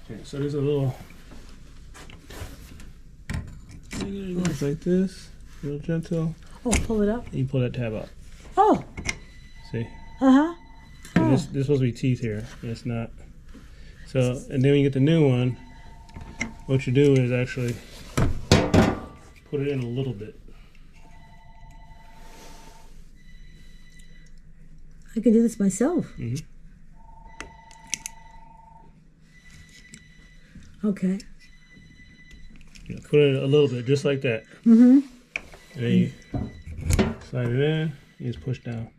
Okay, so there's a little thing that goes like this, real gentle. Oh, pull it up. You pull that tab out. Oh. See? Uh-huh. And there's supposed to be teeth here, and it's not. So, and then when you get the new one, what you do is actually put it in a little bit. I can do this myself. Mm-hmm. Okay. Yeah, put it in a little bit, just like that. Mm-hmm. And then you slide it in, you just push down.